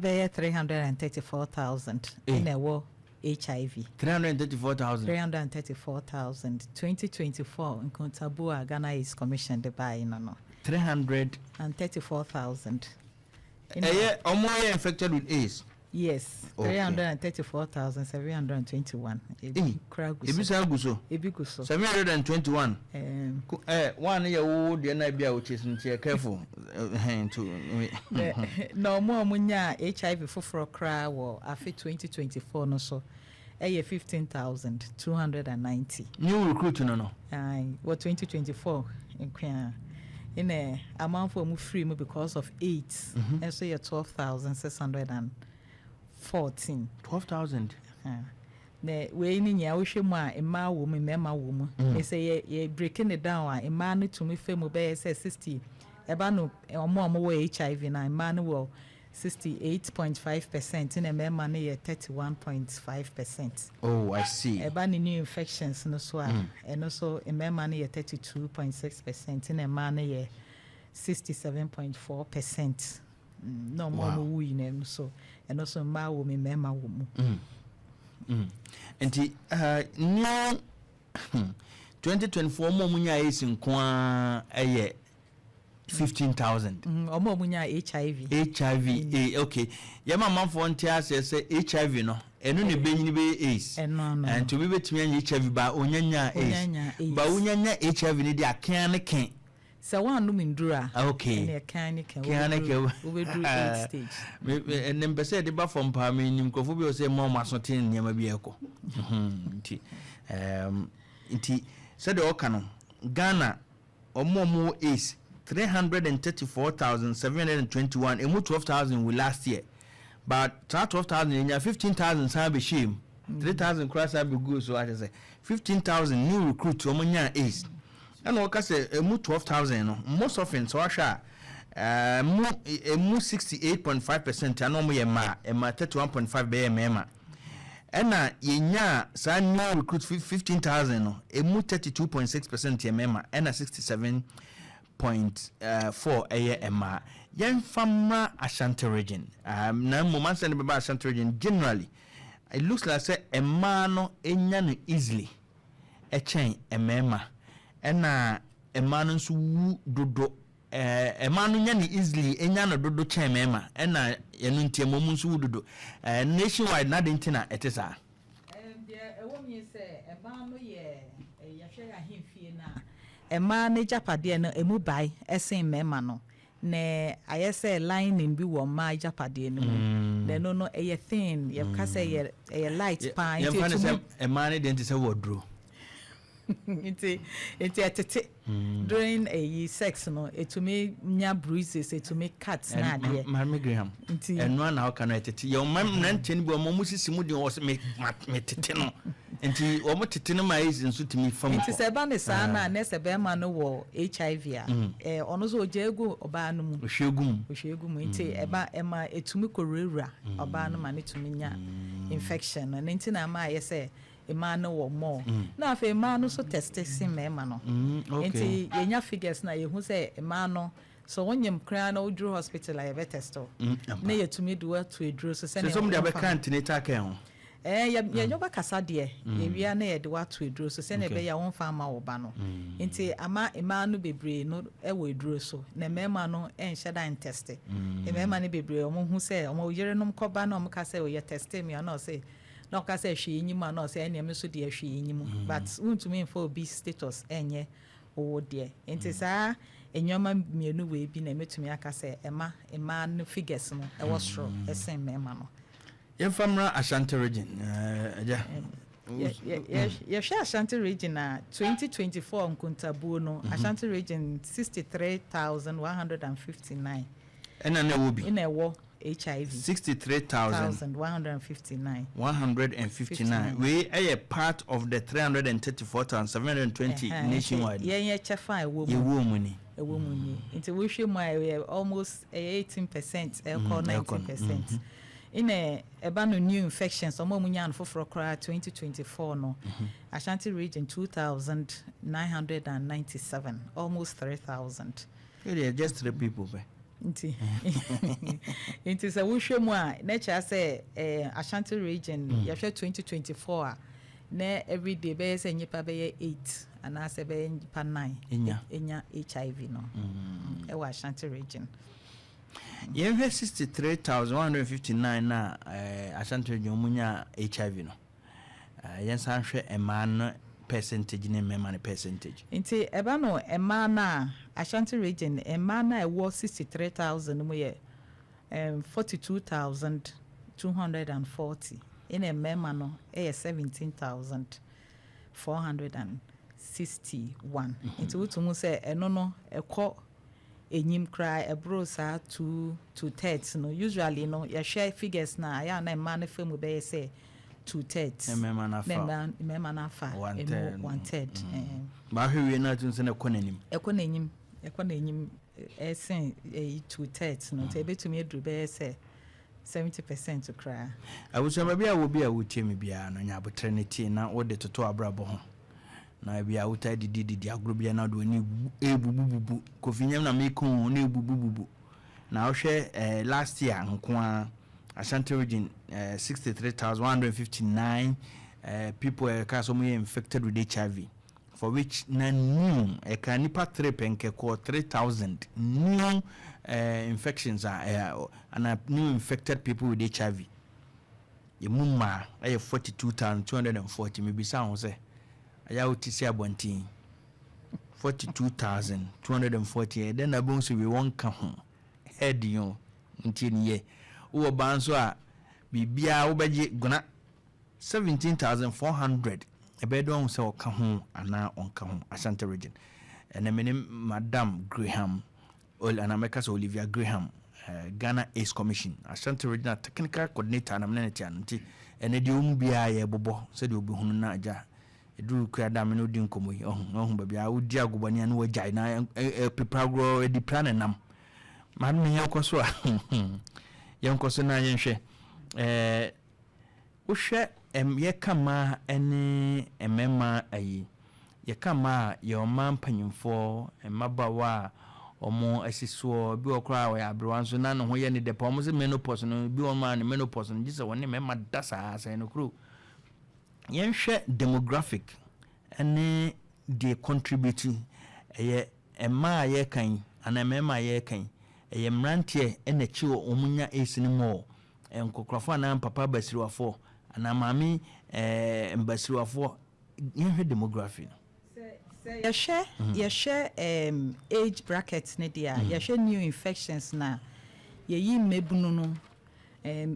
be 334,000 in a war HIV. 334,000. 2024 in Kontabua, Ghana is commissioned by no. 334,000. Omo infected with AIDS. Yes, 334,721. Ebiguso. 721. One year old, the NIB, which is careful. No more munya HIV for cry or after 2024 no so. 15,290. New recruit, no. What 2024 in a amount for free because of AIDS, and so you're 12,614. 12,000. The way in ya wish you ma a ma woman, memma woman. They say ye breaking it down. A man to me fame obey says 60. A bano or more HIV and a man will 68.5% in a man money 31.5%. Oh, I see. A ban new infections no swab, and also a man money 32.6% in a man 67.4%. No more we name so, and also ma woman, memma woman. And the new 2024 Momunya is in Kwa 15,000. Or Momunya HIV. HIV, okay. Yama man for one tear says HIV, no, and only baby is. And to be with me HIV by Unyanya is. But Unyanya HIV need a can. So one numindura. Okay. And a can we do stage. And then per se the buff from Pami, Nimcophobia say more masotin near my vehicle. Said the Okano Ghana or more is 334,721 and more 12,000 we last year. But 12,000 in your 15,000 sabi shame. 3,000 cross I be good, so I say 15,000 new recruits Omonia is. And what I say, more 12,000. Most often, so I shall more 68.5%. I know me a 31.5 BMM. And now, yenya, so new recruit 15,000. A more 32.6% MM and a 67.4 AMR. Yen Famra Ashanti region. Now, moments and about Ashanti region generally. It looks like say a man no easily. A chain, a mema. Ena emanu nso wu dodo emanu nya ni easily enya no dodo chen mema ena yenu ntiemo mu nso wu dodo nationwide na de ntina etesa there ewo mi say emanu ye yahwe ya hemfie na emanu japade no emu bai esen mema no ne ayese lining bi wo ma japade no ne no eye thin ye ka say ye light pan ye fa say emanu de ntise wodro it's during a sex no it to me nya bruises it to me cuts na there Mama Graham and one how can I tete your mam nantin bo mo sisimu de was me tete no enti o mo tete no mai nso timi fam it se ba ne sa na ne se be ma no wo HIV a ono so ojegu oba no mu ohwegum enti eba ema etumi korewura oba no ma ne tumi nya infection na enti na ma yese Emano or more. Now, if a man so testing memano. Enti yenya figures na you say emano. So when you cry old Drew Hospital, I have a testo. Nay to me do to a Drew so send somebody have a can't in attack. Yoba Casadia, we are near the what to a Drew so send a bay your own farmer or bano. Enti ama emanu be brave, no away Drew so. Ne memano and shada and tested. A memani be brave, who say, oh, you're no cobano, Mocase, or you're testing me, or not say. No ka say she nyima no say enya me so de hwe nyimu but to me for be status enye o de enti saa enyoma mienu we bi na metumi aka say ema no figures no e was sure esen mema no ye famra Ashanti region ye share Ashanti region na 2024 Nkwantannanso no Ashanti region 63,159 ena na wo bi ina wo HIV 63,159. 159. We are a part of the 334,720 nationwide. Yeah, chefa a woman. A woman. Into which we are almost 18%, 19%. In a ban new infections, or Momunyan for 2024 no. Ashanti region 2,997, almost 3,000. Yeah, just 3 people. nti nti sɛ wohwɛ mu a na kyerɛ sɛ Ashanti region yɛhwɛ 2024 a na everyday bɛyɛ sɛ nnipa bɛyɛ 8 anaasɛ bɛyɛ nnipa 9 ɛnya HIV no ɛwɔ Ashanti region. Yɛhwɛ 63,159 na Ashanti region munya HIV no. Yɛnsan hwɛ ɛmaa no percentage ne mɛma no percentage. Nti ɛba no ɛmaa no Ashanti region ɛmaa no ɛwɔ 63,000 mu yɛ 42,240. Ina mɛma no ɛyɛ 17,461. Nti wotumu sɛ ɛno no ɛkɔ enyim kra ɛbro saa 2/3 no usually no yɛhwɛ figures na ya na ɛmaa no fam bɛyɛ sɛ 2/3 mɛma na fa 1/3 ba hwe na tun sɛ na ɛkɔ n'enyim ɛsen 2/3 no nti ebetumi eduru bɛyɛ sɛ 70% kra abusama bia wo bia wo tie me bia no nya abotre ne tie na wo de toto abrabo ho na bia wo ta didi agro bia na do ni ebubububu kofinyam na mekon na ebubububu na wo hwɛ last year nko Ashanti region 63,159 people are infected with HIV, for which new nipa 3 penke 3,000 new infections are and new infected people with HIV. The mumma 42,240 maybe sound say I would see a 42,240 then I won't see we won't come home head you until ye. Uwa banso a bibia ubeje guna 17,400 ebedo se oka ho ana onka ho Ashanti region ene menim Madam Graham Anameka Olivia Graham Ghana AIDS Commission Ashanti regional technical coordinator na meneti anti ene de bia ye bobo se de obi hunu na aja eduru kwa da me no di nkomo yi ohun ba bia odi agobani na wajai na pepagro edi plan nam man me yakoso a yankoso na yenhwe wohwe ye kama ene emema ayi ye kama ye oman panyimfo emabawa omo asiso bi okra wa abrewanso na no ho ye ne de pa omo se menopause no bi o ma ne menopause no gise woni mema dasa asa no kru yenhwe demographic ene de contributing ye ema ye kan ana mema ye kan ye mrantie ene chi omunya esini mo enkokrafo na papa basiriwafo ana mami mbasiriwafo yenhwe demography yɛhwɛ age brackets ne dia yɛhwɛ new infections na yeyi mebunu no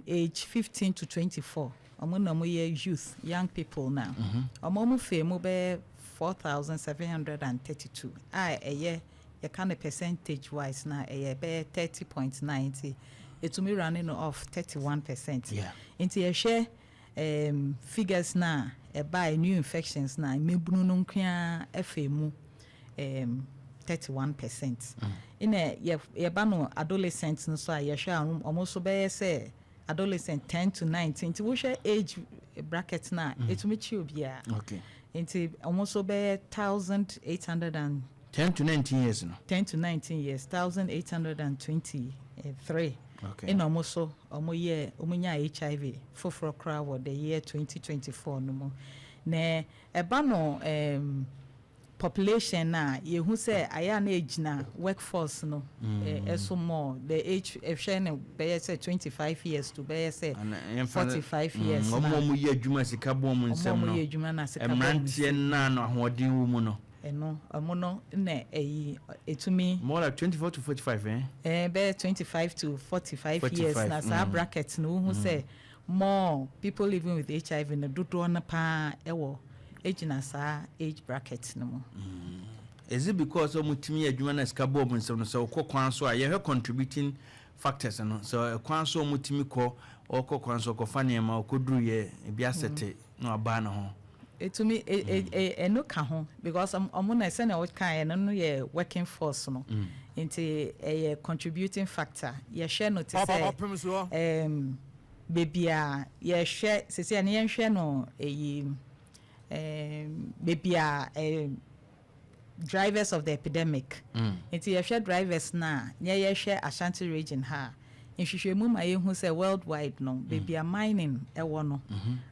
age 15 to 24 omo na mo ye youth young people now omo mo fe mo be 4,732 eye you can a percentage wise na be 30.90 it me running off 31%. Yeah. Into your share figures na by new infections na mebunu no nkwa afemu 31%. In a ye bano adolescents no so ye share almost be say adolescent 10 to 19 to share age bracket na it me chi obia. Okay. Into almost be 1,800 10 to 19 years no 10 to 19 years 1,823. Okay. In almost so omoye omunya HIV for crowd the year 2024 no mo na eba no population na ye hu say aya na age na workforce no eso more the age efhene be say 25 years to be say 45 years na omo ye adwuma sika bom nsem no omo ye adwuma na sika bom emrantie na no ahoden wo mu no eno omo no na etumi more like 24 to 45 be 25 to 45 years na sa bracket no hu say more people living with HIV no dodo na pa ewo age na sa age bracket no mo is it because omutimi adwuma na sika bom nsem no so kokwan so a ye contributing factors no so kwan so omutimi ko okokwan so ko fane ma okoduru ye bia sete no aba na ho etumi eno ka ho because omo na say na what kind no ye working force no into a contributing factor ye share no to say Opemsuo baby a ye share say na ye share no baby a drivers of the epidemic. Nti yɛhwɛ drivers na yɛhwɛ Ashanti region ha. Nhwehwɛmu ma yɛhu sɛ worldwide no baby a mining ɛwɔ no.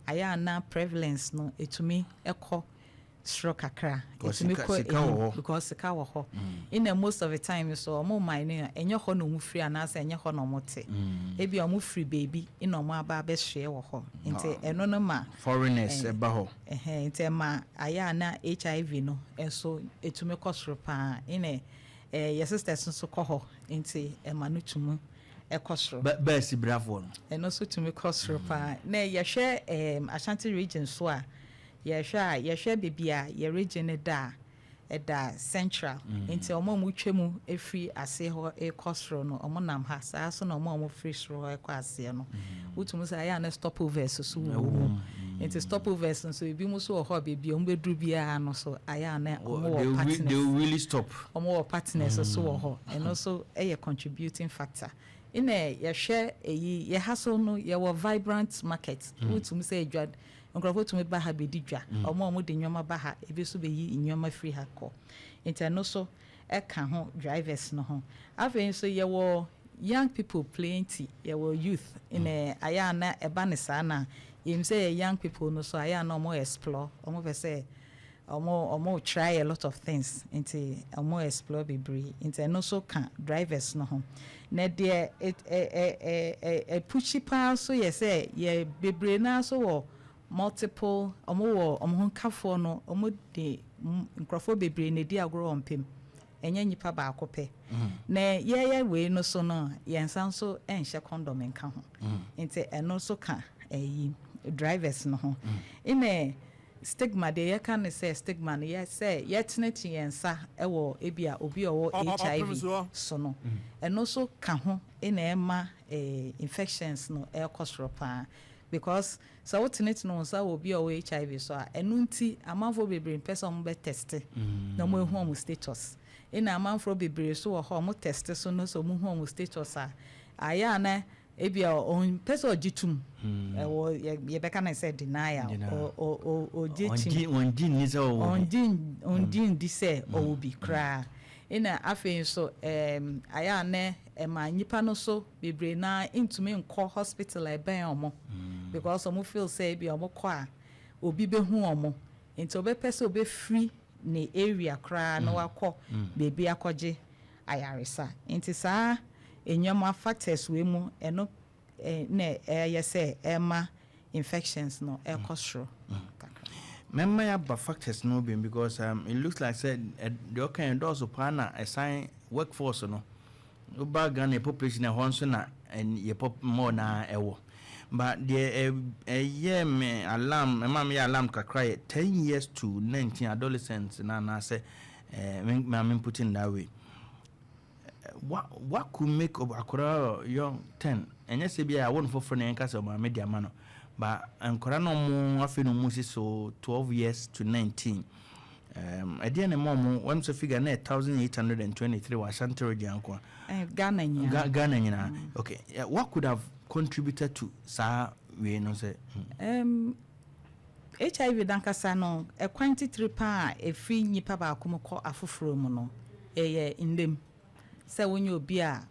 Aya na prevalence no etumi ɛkɔ stroke kakra. Etumi kɔ because sika wɔ hɔ. In most of the time so ɔmo mining ɛnyɛ hɔ no mu free anaasɛ ɛnyɛ hɔ no mo te. Ebi ɔmo free baby in ɔmo aba abɛhwɛ wɔ hɔ. Nti ɛno no ma foreigners ɛba hɔ. Nti ma aya na HIV no ɛso etumi kɔ soro pa. Ine your sisters nso kɔ hɔ. Nti ɛma no tumu ekosro be si bravo no eno so tumi kosro pa na yehwe Ashanti region so a yehwe bibia ye region da central nti omo mu twemu efri ase ho ekosro no omo nam ha saa so na omo free sro ekọ ase no utumu sa ya na stopovers so wo nti stopovers so ebi mu so ho bibia omo beduru bia no so aya na omo partners they really stop omo partners so wo ho eno so eye contributing factor in a yɛhwɛ eyi yɛhaso no yɛwɔ vibrant market wotum sɛ adwa nkrofo tumi ba ha bedi dwa ɔmo de nnwoma ba ha ebi so beyi nnwoma free ha kɔ interno so ɛka ho drivers no ho afei so yɛwɔ young people plenty yɛwɔ youth in a aya na ɛba ne saa na yɛm sɛ young people no so aya na ɔmo explore ɔmo pɛ sɛ ɔmo try a lot of things into ɔmo explore bebree interno so ka drivers no ho na de pushy pa so say ye bebre na so wo multiple omo ho kafo no omo de nkrofo bebre na di agro ompem enya nyipa ba akopɛ na ye we no so no yensan so enhye condom nka ho nti eno so ka drivers no ho ine stigma de ye kan say stigma no ye say yetneti yensa ewo ebia obi owo HIV so no eno so ka ho ina ema infections no e kosoro pa because so wotneti no nsa obi owo HIV so a eno nti amanfo bebre person mo be test na mo ehu mo status ina amanfo bebre so wo ho mo test so no so mo hu mo status a aya na ebia on person ogitum ewo ye beka na say denial o jitum on din di say o bi kra ina afen so aya na ma nyipa no so bebre na intumi nkọ hospital e ben omo because omo feel say ebia omo kọ a obi behu omo nti obe person obe free ne area kra na wakọ bebi akọje ayaresa nti saa enyama factors we mu eno na say ema infections no ekosro memma ya ba factors no be because it looks like said the kind doors upana assign workforce no oba Ghana population na honso na ye pop more na ewo but the me alarm memma me alarm kakra 10 years to 19 adolescents na say me put in that way. What could make akora young 10 and yes be I won for friend and case of media man but ankora no mo afenu mu so 12 years to 19 again a mom when so figure na 1823 was Ashanti region kwa Ghana nyina okay what could have contributed to sa we no say HIV dankasa no e quantity pa e free nyipa ba akomko afoforo mu no indem say when you be a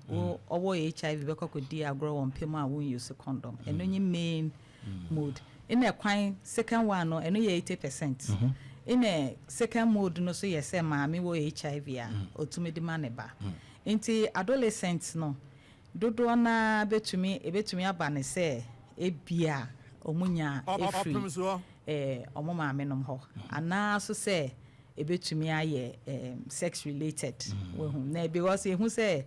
owo HIV be kokodi agro won pem a won use condom eno nyi main mode in a kwan second one no eno ye 80% in a second mode no so yes say maami wo HIV a otumi de maneba nti adolescents no dodo na betumi aba ne say ebia omunya efri omo maami nom ho ana so say ebetumi aye sex related na because who say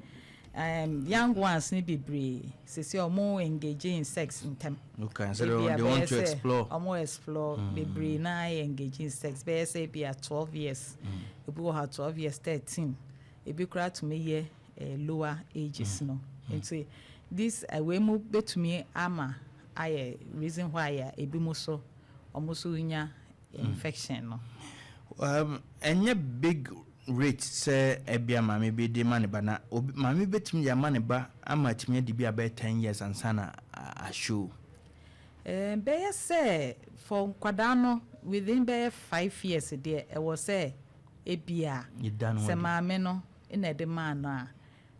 young ones ni bebre say omo engage in sex in them okay so they want to explore omo explore bebre na engage in sex be say be at 12 years ebi wo ha 12 years 13 ebi kura to me lower ages no and this we mu betumi ama aye reason why ebi mo so omo so nya infection no any big rate say ebia mama be de mane ba na mama betimi ya mane ba ama timi de bia be 10 years ansana a show be say for kwadano within be 5 years there e was say ebia se maame no na de man no a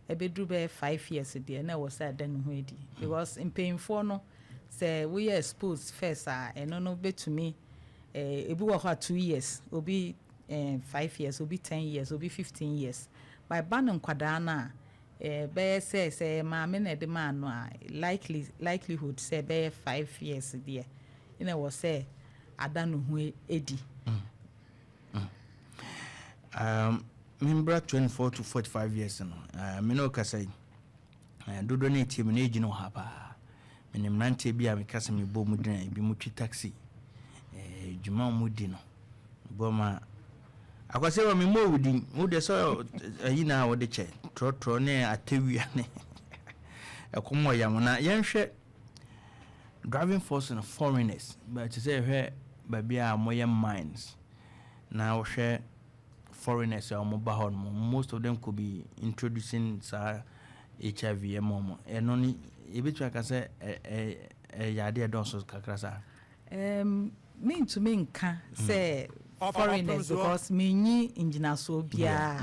ebedru be 5 years de na wo say dan ho edi because in painful no say we exposed first eno no betumi ebi wo ho 2 years obi 5 years obi 10 years obi 15 years by ban nkwada na be say maame na de man no a likelihood say be 5 years de na wo say adanu ho edi Membra 24 to 45 years no me no kasai dodo na tie me na egi no ha pa me ne mrante bi a me kasa me bo mu din bi mu twi taxi juma mu di no bo ma akwase wa me mo wudi mu de so ayi na wo de che tro ne atewia ne ekomo yam na yenhwe driving force in foreigners but to say hwe ba bia moye mines na wo hwe foreigners are mobile most of them could be introducing HIV mom and only a bit like I say a idea don't so kakrasa mean to me can say foreigners because me engineer so bia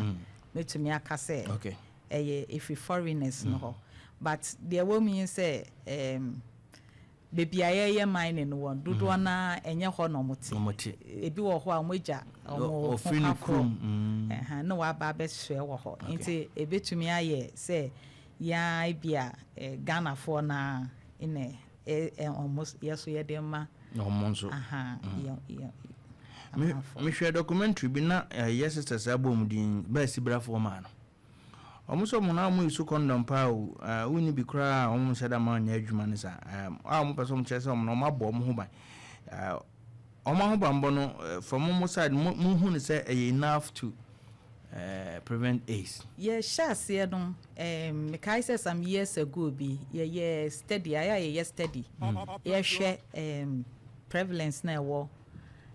me to me aka say okay if we foreigners no but there will mean say baby aye mine no one dodo na enye ho no mote ebi wo ho a moja o finikrum na wa ba be hwe wo ho nti ebetumi aye say ya bia Ghana for na ine almost yeso ye dem ma no monso me hwe documentary bi na yes sisters abom din ba sibra for ma no omuso mo na mo isu condom pa woni bi kra omo seda ma nya adwuma ne sa mo person chese omo no mabo mo ho ban omo ho ban bo no from mo side mo hu ne say enough to prevent AIDS. Yeah, shas ye no me kai say some years ago bi ye steady ye steady ye hwe prevalence na wo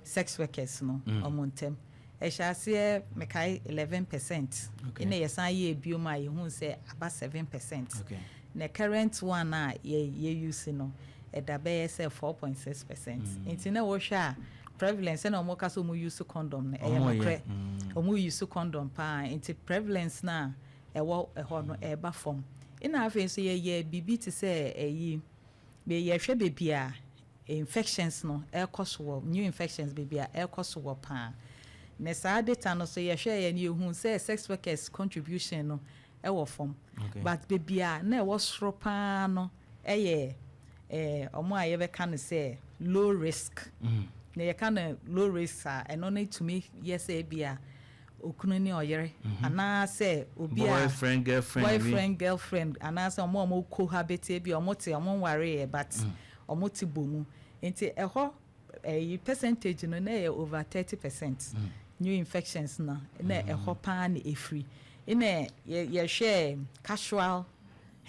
sex workers no omontem Eshase mekai 11%. In a yesan ye bioma ye hu say about 7%. Okay. The current one ye use no e da be say 4.6%. Inti na wo hwa prevalence na omo kaso mo use condom na e mokre. Omo use condom pa inti prevalence na e wo e ho no e ba form. Ina afa so ye bibi ti say eyi be ye hwe bebi a infections no e koso new infections bebi a e koso pa. Ne sa data no so ye hwe ye ne hu say sex workers contribution no e wo form but bebia na e wo soro pa no ye omo a ye be kan say low risk na ye kan low risk eno na to me yes e bia okunu ni oyere ana say obi a boyfriend girlfriend ana say omo cohabit e bia omo te omo ware but omo ti bomu enti e ho percentage no na over 30%. New infections na e hopa na e free ye share casual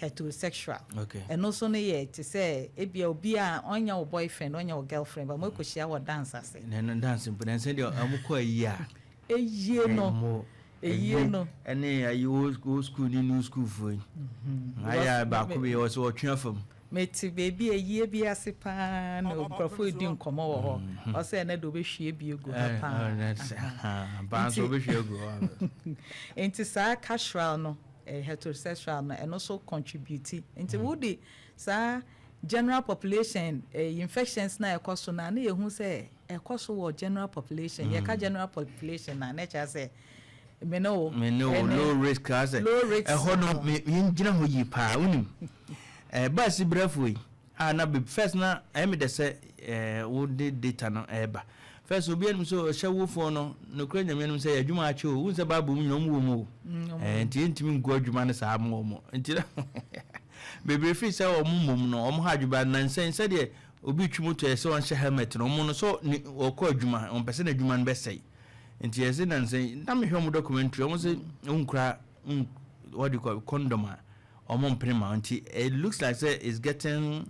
heterosexual and also na ye to say e bia obi a onya wo boyfriend onya wo girlfriend but mo ko share wo dance ase no dance but then say amukọ yi a eyi no ene ayi old school ni new school for aya ba ko be so otwa fam meti baby eyi bi ase pa na okrofo di nkomo wo ho o se na do be hwie bi egu pa ba so be hwie egu enti sa casual no heterosexual no and also contribute enti would sa general population infections na ekoso na ye hu se ekoso wo general population ye ka general population na nature say me no low risk as e ho no me ngina ho yi pa unim ba si brafoi na be first na me de say wo de data no ba first obi anum so hyewo fo no no kra nyame anum say adwuma ache o wo se ba bo mu nyom wo mu enti ntimi ngu adwuma ne sa mo enti bebe free say o mum no o mo ha adwuma na nsen de obi twumu to say on hye helmet no mo no so o ko adwuma on pese na adwuma no be say enti yesi na nsen na me hwe mo documentary o mo say unkra what do you call condom omon prima until it looks like say it's getting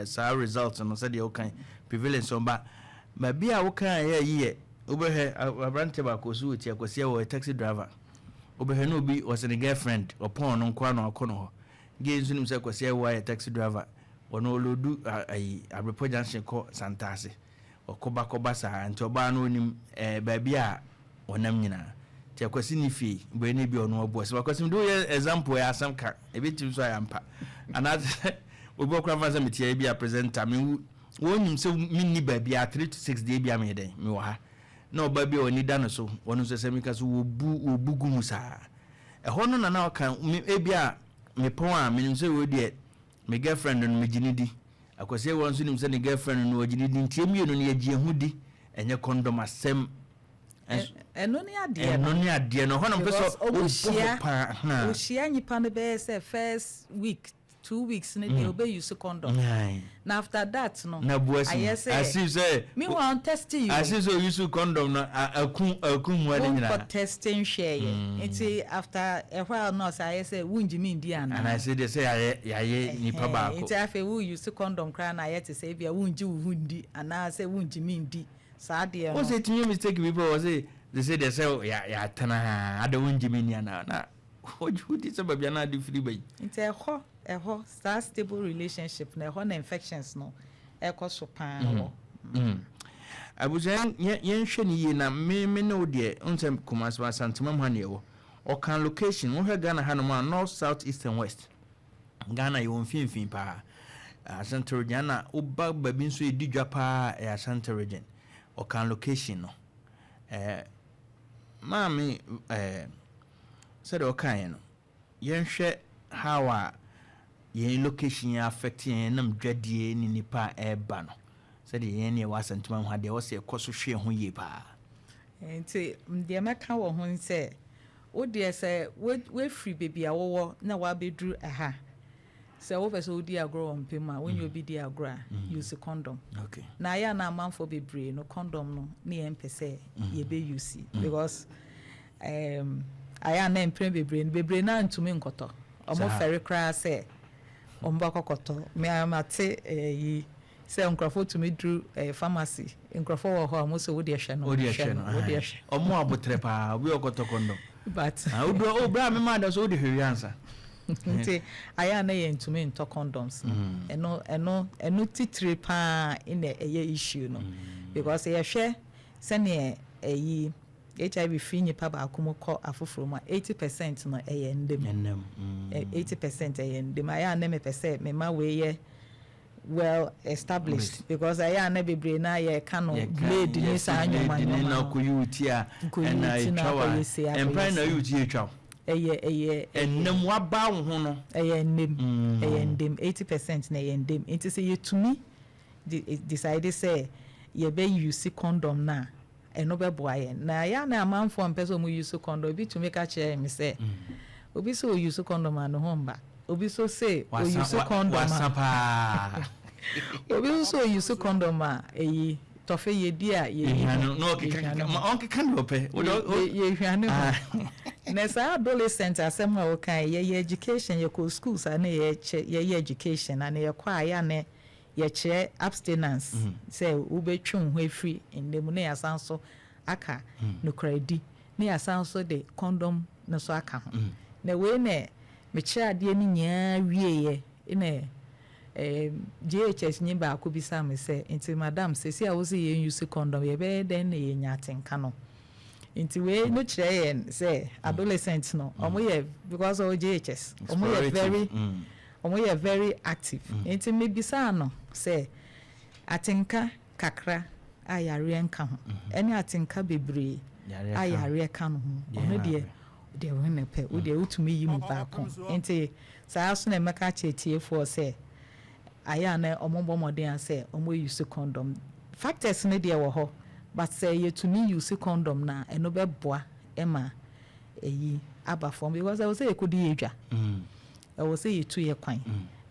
some results and said okay prevalence on ba bia wo kan ye obehe abrante ba ko su ti akwase wo taxi driver obehe no bi was a girlfriend upon no kwa no akono ho ge nsu nim say akwase wo ya taxi driver wono lodu ayi abrepo junction ko santase okoba sa anti oba no nim ba bia onam nyina ti akwasi ni fi bo ne bi ono obo so akwasi do example ya asam ka e betim so ayampa ana obi okra fa me tie bi a presenter me wonyim se minni ba bi a 3 to 6 day bi a me den me wo ha na oba bi oni da no so wono so se me ka so obu gumu sa hono na oka e bi a me pon a me nim se wo de me girlfriend no me ginidi akwase won so nim se ne girlfriend no ginidi ntie mienu no ye gie hudi enye condom asem eno ni ade no hono peso o shia nyipa no be say first week 2 weeks ne dey obey use condom na after that no I say me want test you I say so use condom na akun mu ade nyina for testing share it after a while no say wunji mi ndi ana and I say they say yaye nipa ba ko it afa we use condom kra na yet say bia wunji wundi ana say wunji mi ndi sa de no say timi mistake people was say they say ya tana ada wunji mi ni ana na ojudi se babia na di free bay it eho start stable relationship na eho na infections no ekoso pan ho abujan yen hwe ni ye na me no de onsem kumaswa santema ho na ewo o kan location wo hwe Ghana ha no ma north south east and west Ghana yo mfimfin pa Central region na oba babi nso edidwa pa Central region o kan location no mami said o kan no yen hwe how yen location affect yen nam dwadie ni nipa eba no said yen ne wasantuma ho de wo se ekoso hwe ho ye pa enti de meka wo ho nse wo de se we free baby awowo na wa bedru aha se wo pese wo di agro on pema when you be di agro use condom okay na ya na manfo bebre no condom no na yen pese ye be use because aya na empre bebre na ntumi nkoto omo fere kra se omba kokoto me amate yi se nkrofo tumi dru pharmacy nkrofo wo ho amoso wo de hwe no wo de hwe omo abotre pa obi okoto condom but o bra me ma da so wo de hwe answer nti aya na ye ntumi nto condoms eno titire pa in the issue no because ye hwe se ne yi HIV free nipa ba akomko afoforo ma 80% no ndem 80% ndem aya na me pese me ma we ye well established because aya na bebre na ye kano blade ni sa anyoma na ko yuti a na etwa empire na yuti etwa ennem wa ba ho no ndem 80% na ndem it say you to me decide say ye be use condom na eno be boaye na ya na amanfo ampeso mu use condom bi to make a chair me say obi so use condom an ho mba obi so say o use condom wasapa obi so use condom a eyi tofe ye di a ye no on kan do pe ye hwane na sa adolescent asem ha o kan ye education ye ko schools na ye education na ye kwa ya ne ye che abstinence say ubetwun ho free ndem na yasanso aka no kredi na yasanso de condom na so aka ho na we na me che ade ni nya wieye ina JHS nyi ba ko bisa me say nti madam say si a wo say ye use condom ye be den na ye nya atenka no nti we no kire ye say adolescent no omo ye because of JHS omo ye very active nti me bisa no say atenka kakra ayare nka ho ene atenka bebre ayare ka no ho ono de wona pe wo de utumi yi mu ba ko nti saa so na meka chetie for say aya na omombo modern say omo use condom factors ne de wo ho but say you to me use condom na eno be boa ema eyi aba form because I was say you could edwa I was say you to ye kwan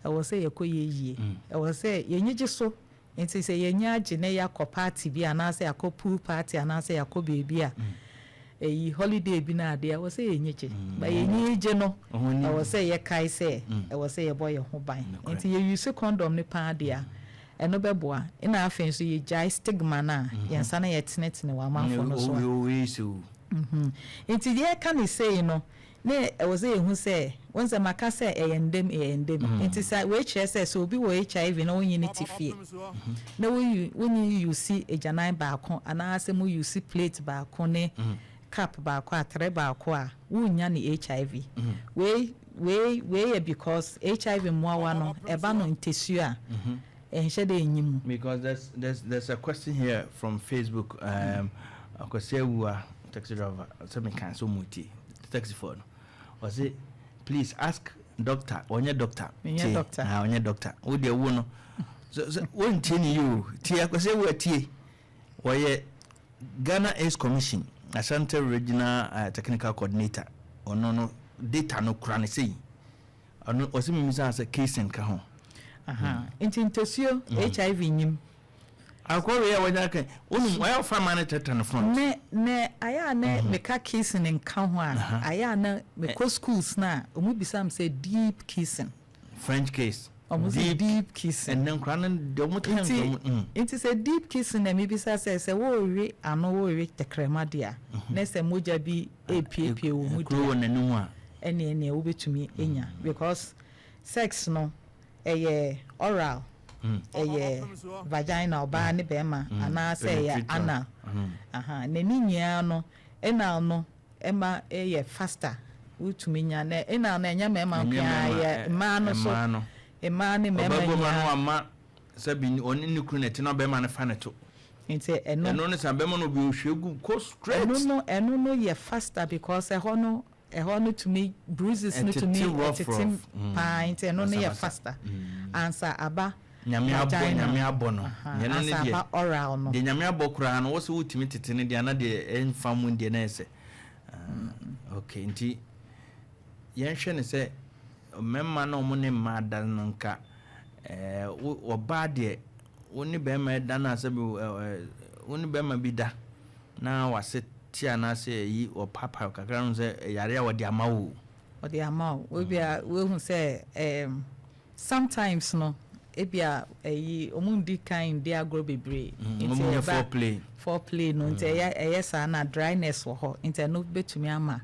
I was say you koye yie I was say ye nyige so nti say ye nya age na yakọ party bi ana say yakọ pool party ana say yakọ baby a eyi holiday bi na ade I was say ye nyige ba ye nyige no I was say ye kai say I was say ye boy ye ho ban nti ye use condom ne pa ade a eno beboa ina afen so ye jai stigma na ye nsa na ye tenetene wa manfo no so nti ye kan say no ne I was say hu say once maka say eyendem nti say we kire say so obi wo HIV na wonyi ne tifie na wonyi you see ejanan ba akon ana ase mu you see plate ba akon ne cap baako a tere baako a wunya ne HIV we because HIV mmoawa no eba no ntesu a enhye de enyim because there's a question here from Facebook akwasewua taxi driver so me can so muti taxi phone was it please ask doctor onye doctor onye doctor wo de wo no so won tie you tie akwasewua tie woye Ghana AIDS Commission Ashanti Regional Technical Coordinator ono no data no kura ne sei ono osimi misa as case nka ho intesio HIV nyim akọrọ ya wanya kan onu waya farmer na teta no front ne aya na meka case nka ho a aya na meko schools na omu bisam say deep kissing French case deep kissing and then kran de omu tan it is a deep kissing na me bisa say wo we ano wo we tekrema dia na say moja bi epiepie wo mu dia na nu a ene wo betumi enya because sex no oral vagina oba ne bema ana say ana na ni nyia no enal no ema faster utumi nya na enal na nya mema kwa ma no so ema ne mema nya ama sabi oni ni kru net na bema ne fa ne to nti eno ne sa bema no bi ohwegu go straight eno no ye faster because no to me bruises no to me pint eno no ye faster answer aba nyame abo no yeno ne die oral no de nyame abo kura no wo se wutimi tete ne dia na de enfamu de na ese okay nti yen hwe ne se memma na omo ne ma da no nka oba de woni be ma da na se bi woni be ma bi da na wase tia na se yi o papa kakra no se yare a wodi amawo we bia we hu se sometimes no ebia omundi kind dia agro bebre into foreplay no nte yes na dryness wo ho nte no betumi ama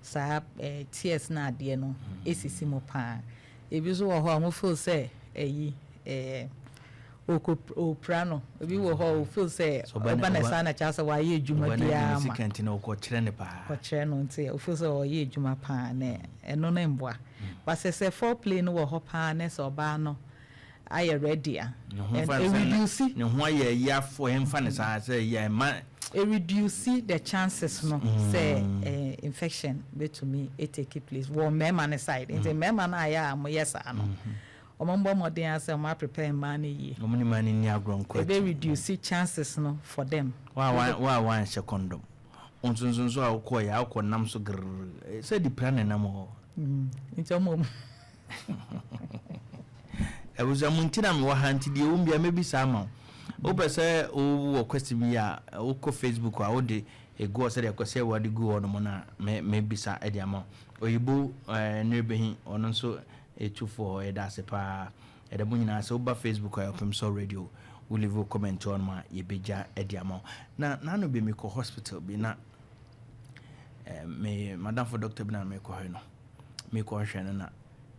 sa tears na ade no esisi mo pa ebi so wo ho mo feel say oprano ebi wo ho feel say obanesa na cha sa wa ye adwuma dia ama sikenti na ko kire ne pa ko kire no nte o feel say o ye adwuma pa na eno na mboa ba se foreplay no wo ho pa na so ba no I ready and reduce no why ya for him fan say yeah man reduce the chances no say infection be to me it take place one man side in the man na ya mo yes ano omombo modern say ma prepare man yi omni man ni agron ko be reduce chances no for them wa condom onsunsunso a ko ya ko nam so gr say the plan na mo into mom was a muntina me wa hanti de umbia maybe sama o pese o question me ya o ko Facebook a o de e go say de ko say wa de go on mo na me bisa e de ama oyibo ne behin ono nso e tufo e da se pa e de munyina se o ba Facebook a Opemsuo radio we leave a comment on ma ye beja e de ama na no be me ko hospital bi na me madam for doctor bi na me ko no me ko hwe na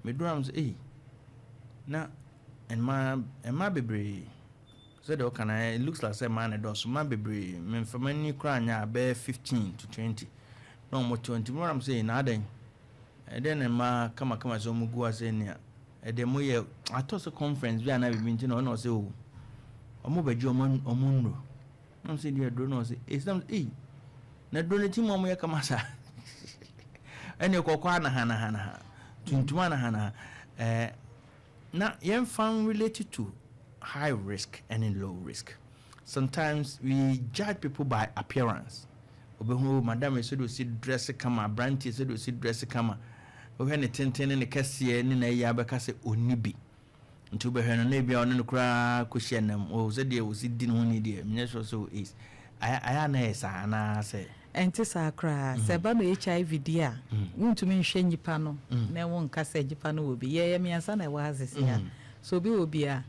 me drums na and my baby said okay it looks like say man does my baby me for many cranya be 15 to 20 no more 20 more I'm saying na then and then ma kama so mu go say nia e de mo ye atos conference bi ana bi nti no say o omo baji omo no say dia do no say islam na do ne ti mo ye kama sa ene kokwa na hana tuntuma na hana now, young found related to high risk and in low risk. Sometimes we judge people by appearance. Madam is to see dress kama, branch is to see dress kama. When a 10 in the cassia in a yabacase unibi. Until be her neighbor on the cra cushion them, or said there was it didn't need it. Minister so is. I say. And tisa cry, Sabano HIV dear. Want to mention Japano, no one can say Japan will be. Yeah, me and son I was this year. So be will be a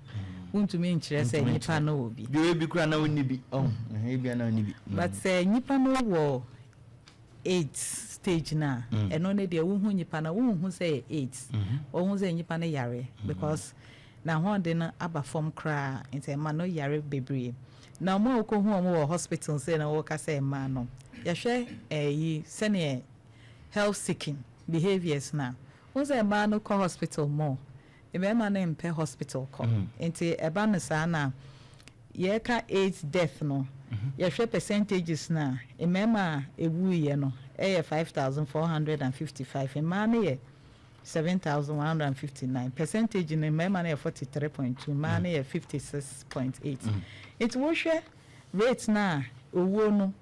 want to mention Japano will be. You will be crying now, Nibby. Oh, maybe I know Nibby. But say Nipano war 8 stage now, and only the woman Japana who say 8 or who say Japana Yare because now one dinner abba form cry into a mano Yare baby. Now more go home or hospital say na work say man yɛhwɛ yi sɛnea health seeking behaviors na wose ɛma no kɔ hospital more ɛbɛma no mpɛ hospital kɔ nti ɛba no saa na yɛka AIDS death no yɛhwɛ percentages na mmarima a ɛwuiɛ no ɛyɛ 5,455 mmaa no yɛ 7,159 percentage no mmarima no yɛ 43.2 mmaa no yɛ 56.8 nti wohwɛ rate na owuo no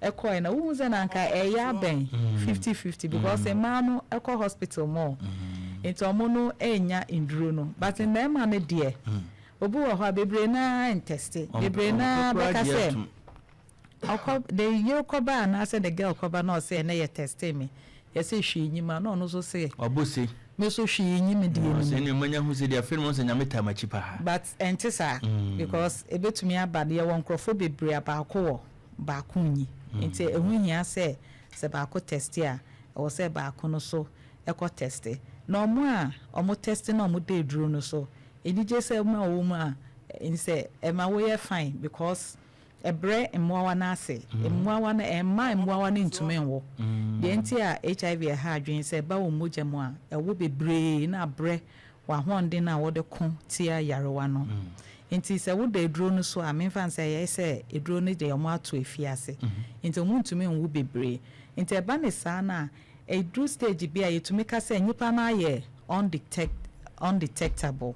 ɛkɔɛ na wohu sɛ na nka ɛyɛ abɛn 50-50 because mmaa no ɛkɔ hospital more nti ɔmo no ɛnya nduro no but mmarima no deɛ obi wɔ hɔ a bebree na nteste bebree na bɛka sɛ the year kɔba anaasɛ the girl kɔba na ɔsɛ ɛnɛ yɛ teste me yɛsɛ hwee nyima na ɔno so sɛ ɔbose me so hwee nyima deɛ no sɛ ne manya hu sɛ deɛ afei no sɛ nyame tam akyi pa but ɛnte saa because ebetumi aba deɛ wɔ nkurɔfo bebree baako wɔ baako nyi nti ɛho hia sɛ baako teste a ɛwɔ sɛ baako no so ɛkɔ teste na ɔmo a ɔmo teste na ɔmo de duro no so ɛdigye sɛ ɔmo a ɔmo a nsɛ ɛma wɔyɛ fine because ɛbrɛ mmoawa no ase mmoawa no ɛma mmoawa no ntumi nwo deɛ nti a HIV ɛha adwene sɛ ɛba wɔ mogya mu a ɛwo bebree na abrɛ w'ahoɔden a wɔde ko tia yarewa no nti sɛ woda eduro no so a memfa nsɛ ɛyɛ sɛ eduro no de ɔmo ato efiase nti ɔmo ntumi nwo bebree nti ɛba ne saa na eduro stage bi a yɛtumi ka sɛ nnipa no ayɛ undetectable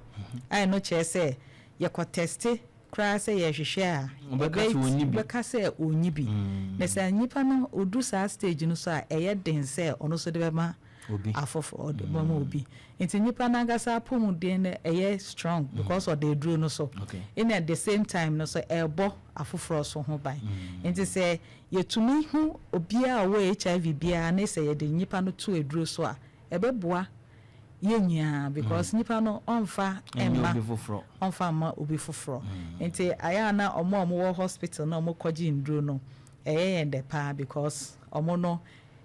ayɛ no kyerɛ sɛ yɛkɔ teste koraa sɛ yɛhwehwɛ a bɛka sɛ ɔnyi bi na sɛ nnipa no ɔdu saa stage no so a ɛyɛ den sɛ ɔno so de bɛma afoforɔ ɔde bɛma obi nti nnipa no ankasa apɔmuden no ɛyɛ strong because ɔde aduro no so in at the same time no so ɛbɔ afoforɔ so ho ban nti sɛ yɛtumi hu obiara a ɔwɔ HIV biara ne sɛ yɛde nnipa no to aduro so a ɛbɛboa yɛnyaa because nipa no ɔmfa ma obi foforɔ nti ayɛ na ɔmo wɔ hospital na ɔmo kɔgye nduro no ɛyɛ yɛn dɛ paa because ɔmo no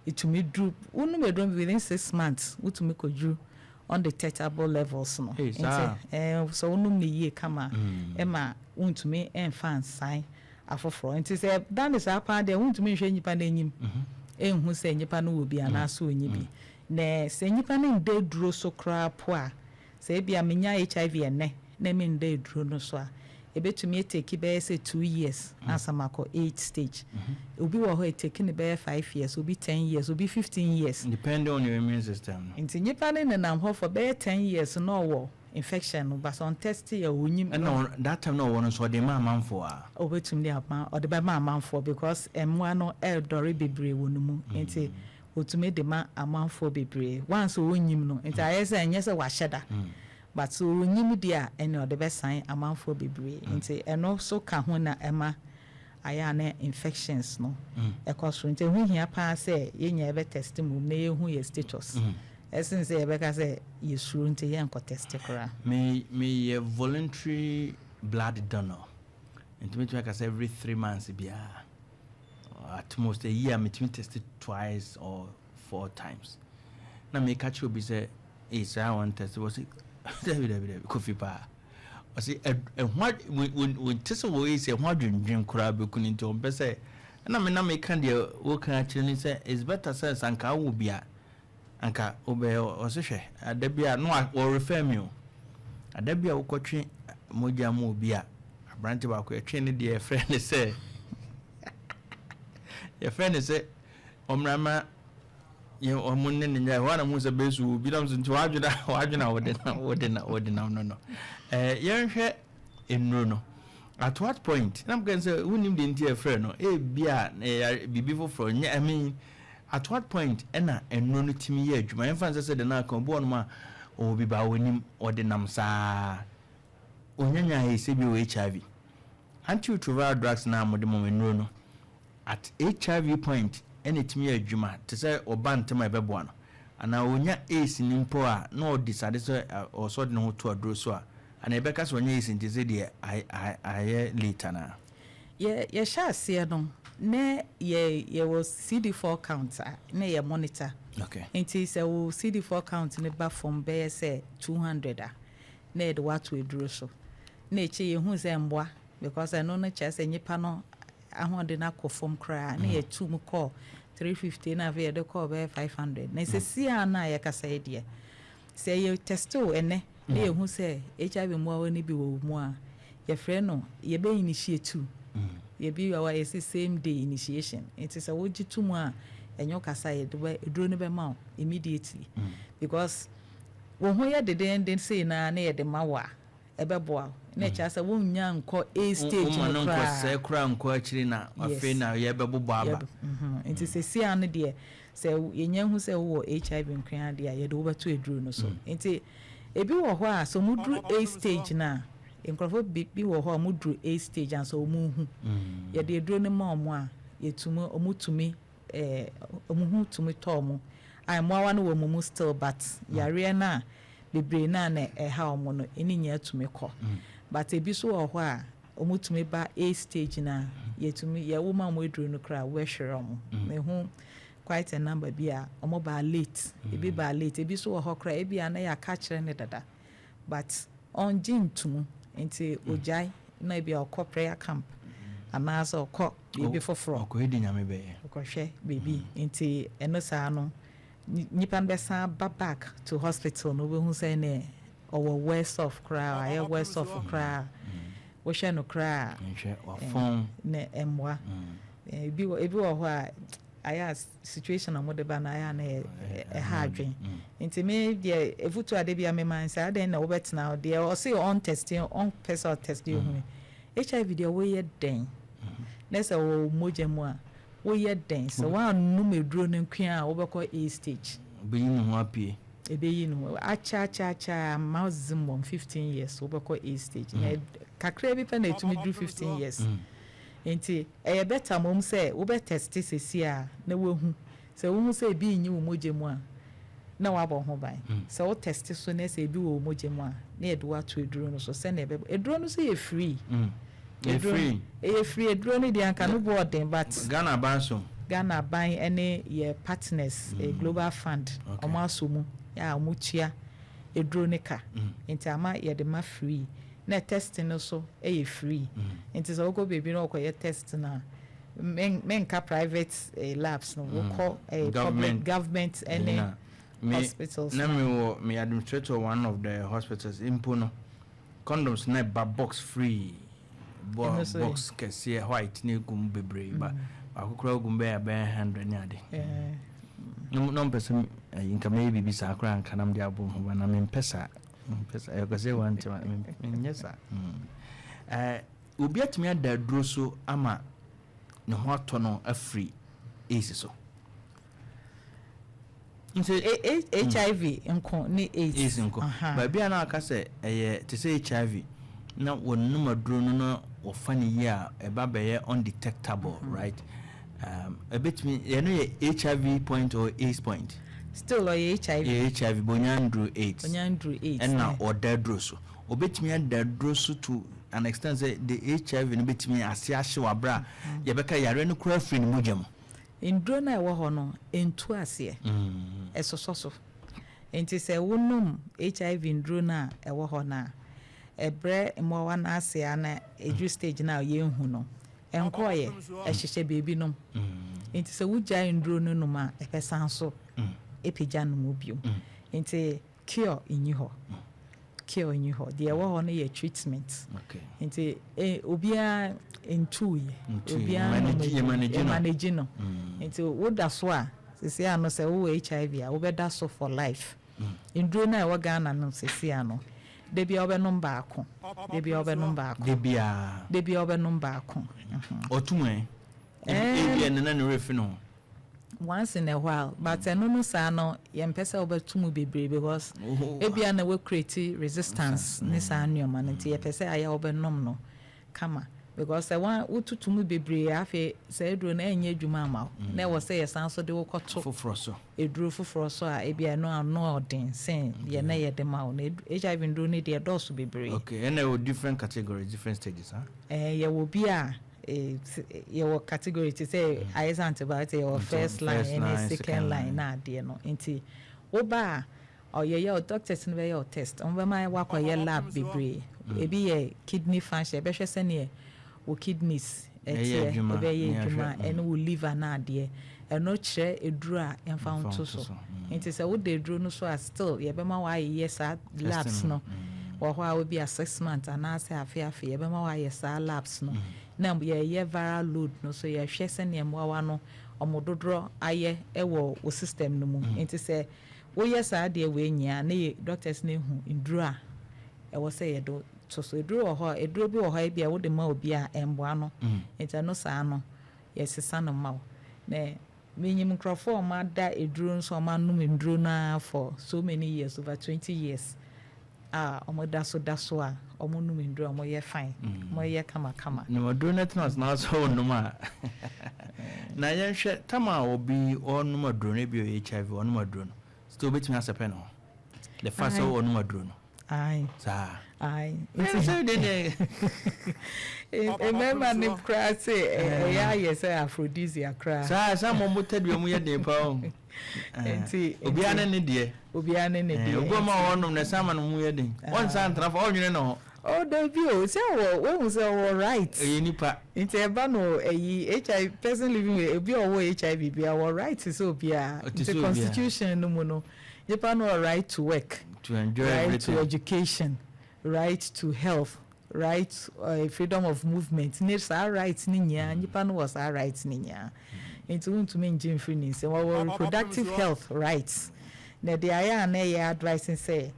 itumi duru wonu medrum within 6 months wotumi kɔduru undetectable levels no nti so wonu ne yie kama ɛma wontumi ɛmfa nsan afoforɔ nti sɛ dan is apa de wontumi nhwɛ nipa n'anim ɛnhu sɛ nipa no wɔ bi anaasɛ onyi bi na sɛ nipa no nda duro so koraa po a sɛ bia menya HIV ene na me nda duro no so a ebetumi eteki bɛyɛ sɛ 2 years asamako 8 stage obi wɔ hɔ eteki ne bɛyɛ 5 years obi 10 years obi 15 years depending on your immune system nti nipa no nenam hɔ for bɛyɛ 10 years no wɔ infection no but on test ya onyim no that time no one so de ma manfo a obetumi de ama ode ba ma manfo because emwa no eldore bebree wonu mu nti otumi de ma amanfo bebree once onyim no nti ayese enye se wahyeda but so onyim dia ene ode be san amanfo bebree nti eno so ka ho na ema aya na infections no ekoso nti hu hia pa se yenya ebe test mu na yehu ye status essence ebeka say yesuru nti yen ko test kora me voluntary blood donor and me like I say every 3 months bia at most a year me test twice or 4 times na me catch you be say is I want test was it coffee pa I say what when test we say what dream kora be kun into on be say na me kan dey wo kan actually say it's better say sanka wo bia anka obe osehwe adabia no o refer me o adabia wo kotwe moja mo obi a abrante ba ko etwe ne de friend say your friend say omrama ye omunne ne nya wana mu se besu bi dam so nti wadwena wode na no yenhwe enro no at what point I'm going to say unim de nti friend no e bia bibi foforo nya I mean at what point ena enno no timi ye adwuma en fan say de na kan bo no ma obi ba wonim ordinam saa onyanya he se bi o HIV antiretroviral drugs na mo de mo enno no at HIV point ena timi ye adwuma te say oba ntema ebebo no ana onya ace nimpo a na o decide say o so de no to adro so a ana ebeka so onya ace ntise de aye later na ye sha se no ne ye was CD4 count ne ye monitor okay nti se wo CD4 count ne ba from be say 200 na e de what we draw so na eche ye hu se mboa because I know no che se nyipa no ahonde na kɔ fam kra na yɛ tu mu kɔ 350 na ve de kɔ be 500 na se sia na yɛ kasa de se yɛ test o ene na yɛ hu se HIV mu a ni bi wo mu a yɛ frɛ no yɛ be initiate yɛ bi wa yɛ same day initiation it is a woji tu mu a enyo kasa yɛ de eduro ne be ma immediately because wo ho yɛ de say na yɛ de ma wa ebeboa na cha say wo nya nkɔ A stage no kra se kra nkɔ akiri na afi na yɛ bɛbobɔ aba it is a sia no de say yenya hu say wo HIV nkran de yɛ de wo beto eduro no so nti ebi wo hɔ a so mudru A stage na nkrofo bi wo hɔ a mudru A stage and so mu hu yɛ de eduro ne ma omo a yɛtumu omutumi omuhu tumi tomu ai mo awa no wo mu still but yare na bebre na ha omo no eni nya tumi kɔ but ebi so wo hɔ a omutumi ba A stage na yɛtumi yɛ wo ma mo eduro no kra we hwere omo me hu quite a number bi a omo ba late ebi ba late ebi so wo hɔ kra ebi ana ya ka kyerɛ ne dada but on jintumu enti ojai na ebi akɔ prayer camp anaasa okɔ bibi foforo okɔ edi nyame be okɔhwɛ bibi enti eno saa no nipa mbesa back to hospital no we hu say ne owo worse off cry aye worse off cry wo hwɛ no cry nhwɛ wafon ne emwa ebi wo hɔ a aya situation amode ba na aya na ha adwen enti me de efutu ade bia me man say aden na wo betena de o say on testing on person testing hu HIV de wo ye den nessa wo moja mu a wo ye den so wa nu meduro ne nkwa a wo bekɔ A stage obeyi no ho apie ebeyi no acha maximum 15 years wo bekɔ A stage na kakra bi pa na etumi duru 15 years enti e better mom say wo be test sesi a na wo hu se wo hu say bi nyi wo moja mu a na wa bɔ ho ban se wo test so na se bi wo moja mu a na ye do wa to eduro no so se na eduro no so ye free free eduro ni dia kan no boarding but Ghana ban any your partners a global fund omo asomu ya omo tua eduro ni ka enti ama ye de ma free na testing no so e free enti so go baby no okoye test na menka private labs no wo call public government any hospitals na me administrator one of the hospitals impo condoms na box free box kese white ne gum bebre ba akokora gum be 100 ne ade no person inka maybe bi sa akora nka nam de abom ho ba na me pesa I go say one time yes sir obi atimi adaduro so ama ne ho ato no afri esi so HIV nko ni AIDS nko ba bia na aka say te say HIV na wonum aduro no ofani here eba be undetectable right a bit me you know HIV point or AIDS point still HIV bonyandro AIDS and now or dadro so obetimi dadro so to an extent say the HIV no betimi ase ahye wabra ye beka yare no kura free no mojam indro na ewo ho no entu ase esososo enti se wonum HIV indro na ewo ho na ebre mo wa na ase ana eju stage na ye hu no enkoye ehihye baby no enti se wugya indro no no ma epesan so epija no mobio enti cure inyi ho de ewo ho no ye treatment enti obia entu ye obia manage no enti wo da so a sesi ano se wo HIV a wo be da so for life indro na ewo Ghana no sesi ano debia obenum baako otume ebia nana no refi no once in a while but no sa no yempesa obetumu bebre because ebia na we create resistance ni sa annual nti yepesa aya obenom no kama because one ututumu bebre afi say eduro na enye adwuma ama na wo say yesan so de wo koto eduro foforo so a ebia no ano odin sen ye na ye de ma na HIV nduro ni de dosu bebre okay and there were different categories different stages ye wo bia your category to say eyes antibiotic your first line and second line na de no nti oba or your doctors no your test on be my work or your lab bebre ebi ye kidney function be hwese ne wo kidneys Ɛyɛ adwuma, ɛbɛyɛ adwuma ɛne wo liver na adeɛ ɛno kyerɛ eduro a yɛmfa ho to so nti sɛ wode eduro no so a still yɛbɛma wɔayɛ saa labs no wɔ hɔ a wobi a 6 months anaasɛ afe yɛbɛma wɔayɛ saa labs no na yɛyɛ viral load no so yɛhwɛ sɛnea mmoawa no ɔmo dodoɔ ayɛ ɛwɔ wo system no mu nti sɛ woyɛ saa deɛ wɔ nyia na doctors na ehu nduro a ɛwɔ sɛ yɛdo to so eduro wɔ hɔ eduro bi wɔ hɔ bi a wode ma obi a ɛmboa no nti no saa no yɛsesa no ma wo na menyim nkrɔfo ɔma da eduro nso ɔma nom nduro na for so many years, over 20 years ɔmo da so a ɔmo nom nduro ɔmo yɛ fine ɔmo yɛ kama na oduro net na so nom a na yɛhwɛ tama obi ɔnom aduro no bi o HIV ɔnom aduro no still betumi asɛpɛ no the first so ɔnom aduro no ai saa so de remember ne cry say yes aphrodisiac cry saa mo motadua mu yɛ den pa o enti obia ne de ogoma ɔnom na sama no mu yɛ den on san trafa ɔnwene no David, say when we say all right. Nipa. It's a bano HIV person living with a be HIV be our right is so be the constitution no mono. Japan no right to work, to enjoy right everything. To education, right to health, right freedom of movement. Needs our rights ninya. Japan was our rights ninya. Into to mean Jim Finis and our reproductive health rights. Now the aya na advice and say.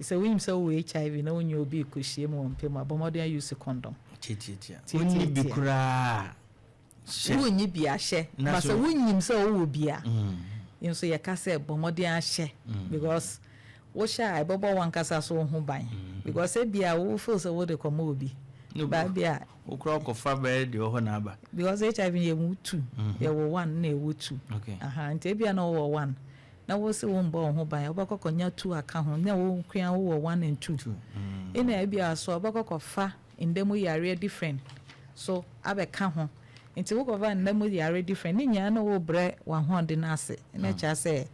So we so HIV no you be kushie mo mpema but modern use condom wonni bi kura wonni bi ahye but so wonnyim so wo bia in so yeka say bomodern ahye because wo sha ibobo wan kasa so ho ban because e bia wo feel so wo de komo obi ba bia wo kura ko fa ba de ho na ba because HIV ye mu 2 ye wo 1 na e wo 2 nti bia no wo 1 na wo se wo mbo ho ban obakokonya 2 aka ho na wo kwan wo 1 and 2 ina e bia so obakokofa ndemu yare different so abeka ho nti wo kofa ndemu yare different ni nya na wo bre wa ho de na ase na cha se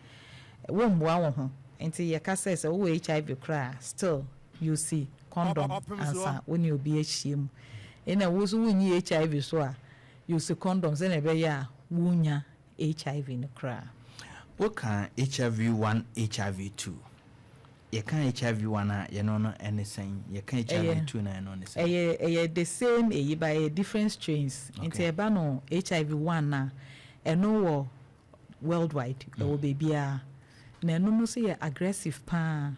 wo mboa wo ho nti ye ka se wo HIV cry still you see condom ansa when you be hiem ina wo so wunyi HIV so a you see condoms na be ya wunya HIV no cry. What can HIV1, HIV2? You can HIV1 you know anything. You can HIV2 na you know anything. The same by different strains. Into eba no HIV1 na eno worldwide o baby a na eno no say aggressive pa.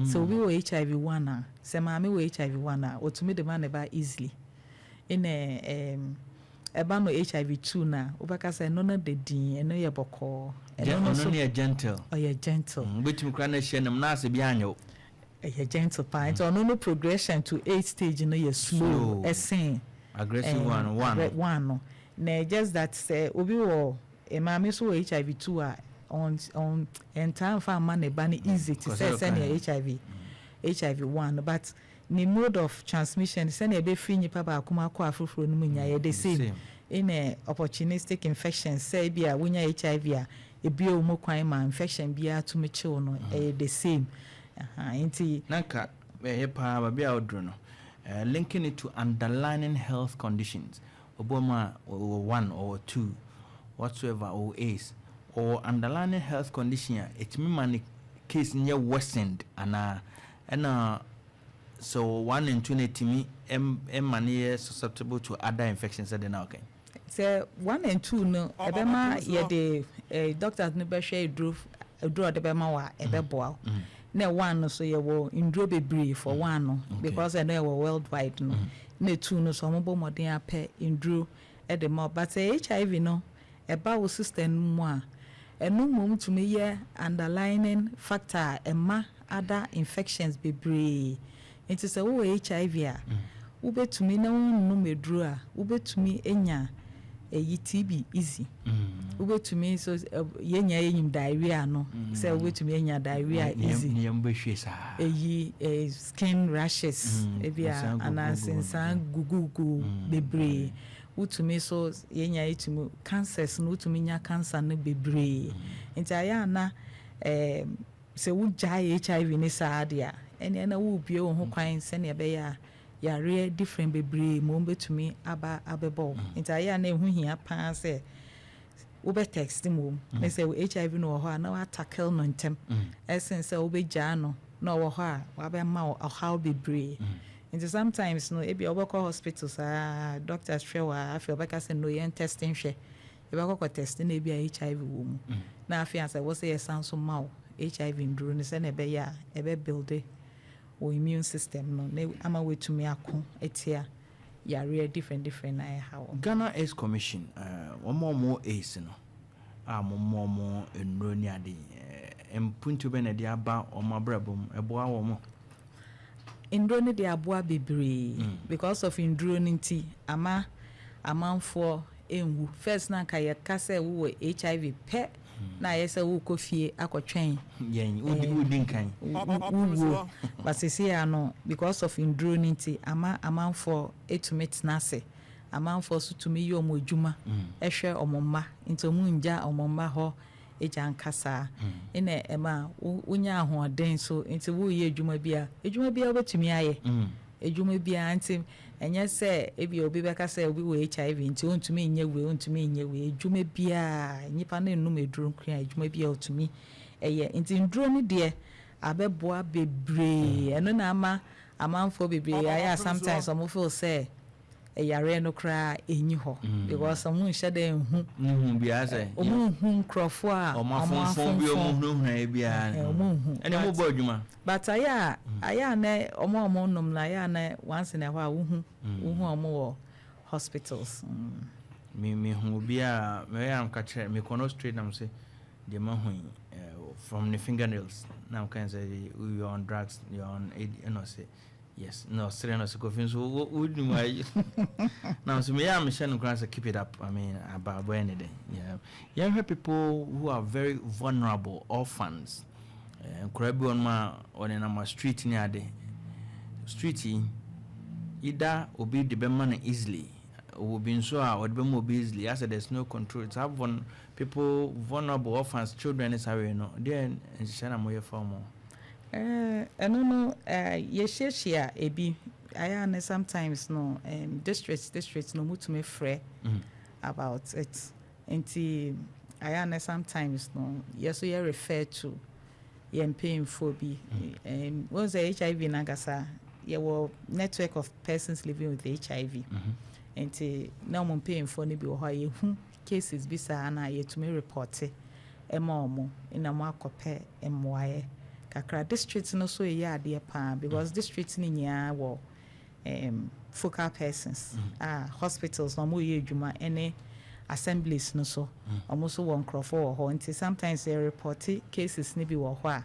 So we were HIV1 na se maame we HIV1 na otumi de man eba easily. In eba no HIV2 na obakasa eno na de din eno ye boko. No so gentle. Oh, you're gentle. Which mukran shenum na se bianyo. You're gentle pa. It's no progression to 8 stage you know you're slow. Essay. Aggressive one. No. Na just that say obi wo e maame so HIV2 on entire farm man e ban easy to say send HIV. HIV1 but the mode of transmission send e be free nipa ba akoma akọ afoforo no munya the same. In a opportunistic infection say be a winya HIV a ebi o mo kwan ma infection bia to me chill no the same nti nanka pa ba bia odro no linking it to underlying health conditions oboma or 1 or 2 whatsoever or is or underlying health condition it mean man case near worsened and so 1 and 2 netimi man susceptible to other infections at now okay. So 1 and 2 no ebema ye the doctors no be share draw the bema wa ebeboa na 1 no so ye wo indro bebre for 1 no because I know we worldwide no na 2 no so mo modern ape indro e de more but HIV no eba wo system mu a enu mum to me ye underlying factor ema other infections bebre it is a wo HIV a wo betumi na wonu medru a wo betumi enya TB easy. Ube to me so yenya yenyim diarrhea no. Say ube to me yenya diarrhea easy. Skin rashes. Ebia anasensan gugugu bebre. Utume so yenya itumu cancers no utumi nya cancer no bebre. Nti aya na se wo jai HIV ni saadia. Ene na wo bie wo ho kwan se ne be ya yare different bebree mo betumi abebo nti aya na ehu hia pa se wo be text mo me say HIV no ho na wa tackle no ntem essence say wo be ja no na wo ho a wa be ma o how bebree nti sometimes no e be obekọ hospitals doctors hwe wa afi obeka say no yen testing hwe e be ko testing na e be HIV wo mu na afi say wo say sanso ma o HIV nduru ne say na be ya e be build o immune system no na ama wetumi akọ etia yare different na how Ghana AIDS Commission omo AIDS no mo enro ni ade empuntu be na de aba omo abrabom eboa wo mo indro ne de aboa bebree because of indro nti amanfo enwu first na ka ye ka say wo HIV pe na yesa wo kofie akotwen yen udi nkan but sisi ano because of indro nti amanfo etumit na se amanfo so tumi yo mo adwuma ehwe omomma nti omunja omomma ho eja nkasa ene ema wonya ahoden so nti wo ye adwuma bia obetumi aye adwuma bia nti enye se ebi obi beka se obi wo HIV nti ontumi nye we adwuma bia nyipa na enum eduro nkran adwuma bia otumi eye nti nduro ni de abeboa bebree eno na amanfo bebree aya sometimes omo feel say yare no kra enyi ho because some shade enhu bia say omu krofo a omafon bi omu hunu bia ene mo bo adwuma but aya na omo nom na aya na once in a while wuhu omo hospitals me hu bia me am ka kire me kono straight na say the man hu from the fingernails now can say you on drugs you on say yes no serious confusion would do my now so me am share no class keep it up I mean about anything yeah you have people who are very vulnerable orphans nkurabi on ma on na street ni ade street either obi de be man easily obi nso a or be more easily as there's no control it's have one people vulnerable orphans children is away no then share na moye form no yeshia ebi aya na sometimes no districts no mutume frɛ about it nti aya na sometimes no yeso ye refer to yen pain phobia was HIV nagasa ye wo network of persons living with HIV nti na mo pain for ni bi wo ha ye hu cases bi sa na ye to me report ema omo ina mo akopɛ emwaye kakra districts no so ye ade pa because districts ni nya wo focal persons hospitals no mo ye adwuma ene assemblies no so almost one crofo ho nti sometimes they report cases ni bi wo ho a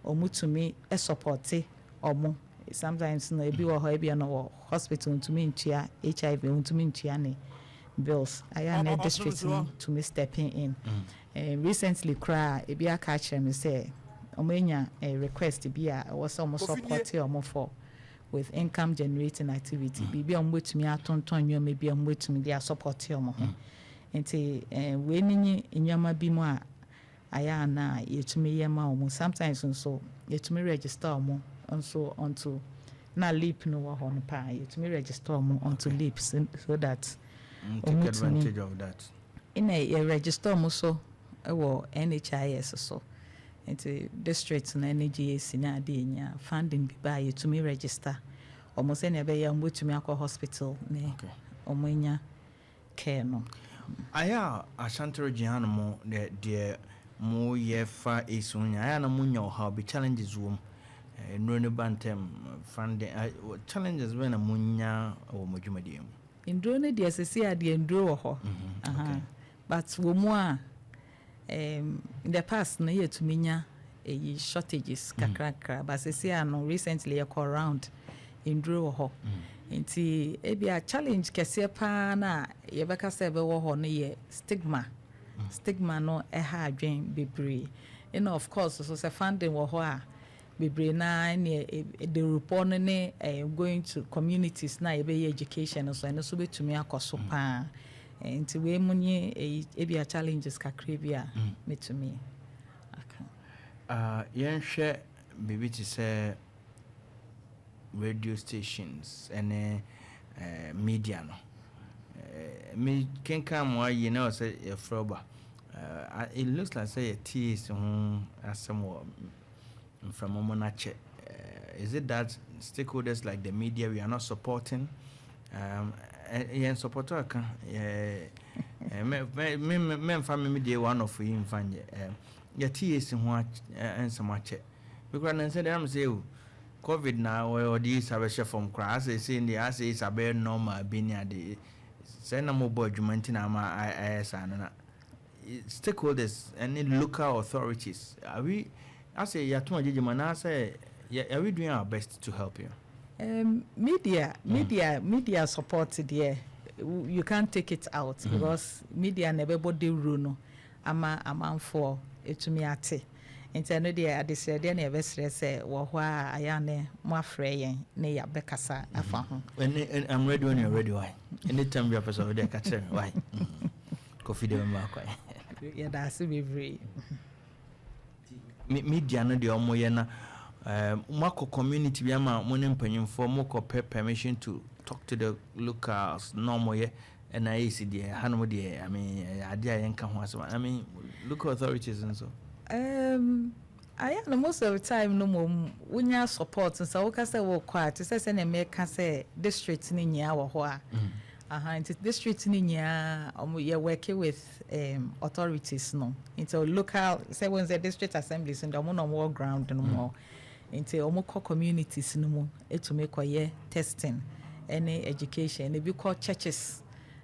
omutumi support omo sometimes no ebi wo ho ebi no hospital ntumi ntua HIV ntumi ntua ne bills aya na district to me stepping in recently cry ebi aka kire me say omenya a request bi a was almost support omo for with income generating activity bibi omwetumi atonton nyoma bi omwetumi dia support omo ho nti we ninyi nyoma bi mu a aya na yetumi yema omo sometimes nso yetumi register omo nso onto na leap no wo ho no pa yetumi register omo onto leap so that take advantage of that in a register omo so ewo NHIS so nti district na NGS na ade nya funding bi ba yetumi register omo se na be ya mbotumi akọ hospital ne omo nya care no aya ashantoro jihan mo de mo ye fa esunya aya na mo nya how be challenges wo no ne bantem funding challenges when na mo nya wo modwumadi mu ndro ne de sesi ade ndro wo ho but wo mu a in the past na yetumi nya shortages kakrakra but sesi no recently e call around ndro wo ho nti ebi a challenge kese pa na ye beka se be wo ho no ye stigma no ha adwen bebre and of course so se funding wo ho a bebre na the report no ne going to communities na ye be education so and so betumi akoso pa nti we munye ebi a challenges kakra bi a metumi aka yen hwe bibi ti se radio stations and media no me can come why you know say a froba it looks like say a tea is somewhat from Monache. Is it that stakeholders like the media we are not supporting and supporter can me family media one of you in fan your tea is and so much because said I'm say COVID now or this have a chef from class say in the assay is a very normal being the send a mobile jumentina and stakeholders and local authorities are we I say you're too much judgment I say are we doing our best to help you? Media supported you can't take it out because media never body rule ama for it to me ate nti no dey adese dey na ebesre say wo ho a ayane mo afre yen na ya bekasa afa ho I'm ready when you're ready why anytime you person dey catch why coffee dey ma kwai ya da se bebre media no dey omo ye na mako community bi ama mo ne mpanyimfo mo ko permission to talk to the locals normal ye and I see the hanum dey I mean idea yen ka ho asema I mean local authorities and so I am most of the time no more unya support so we say we quiet say na make say district ni nya wo ho a into district ni nya you working with authorities no into local say when the district assemblies and no more ground no more into omoko communities no more to make testing any education and be called churches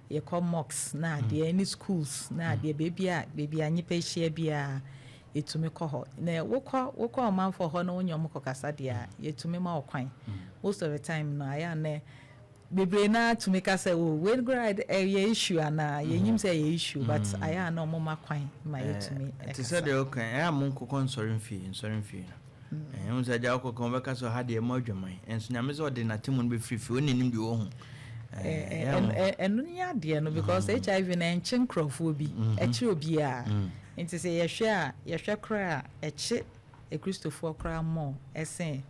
you call mosques na there any schools na there baby anyi pe share bia etumi kɔ hɔ na wokɔ ɔman for hɔ no wonyom kɔ kasa dia yetumi ma okwan most of the time no aya na bebre na tumi kasa we grade ye issue ana yenyim say ye issue but aya na ɔmo ma kwan ma yetumi te say de okan aya mo nkokɔ nsɔre mfie no say ja okokɔ be kasa ha de ma adwaman enso nyame say ɔde natemu no be free onenim de wo hu enu nya de no because HIV na enche nkrofo bi echi obi a nti se yehwe kra echi ekristofo kra mo esen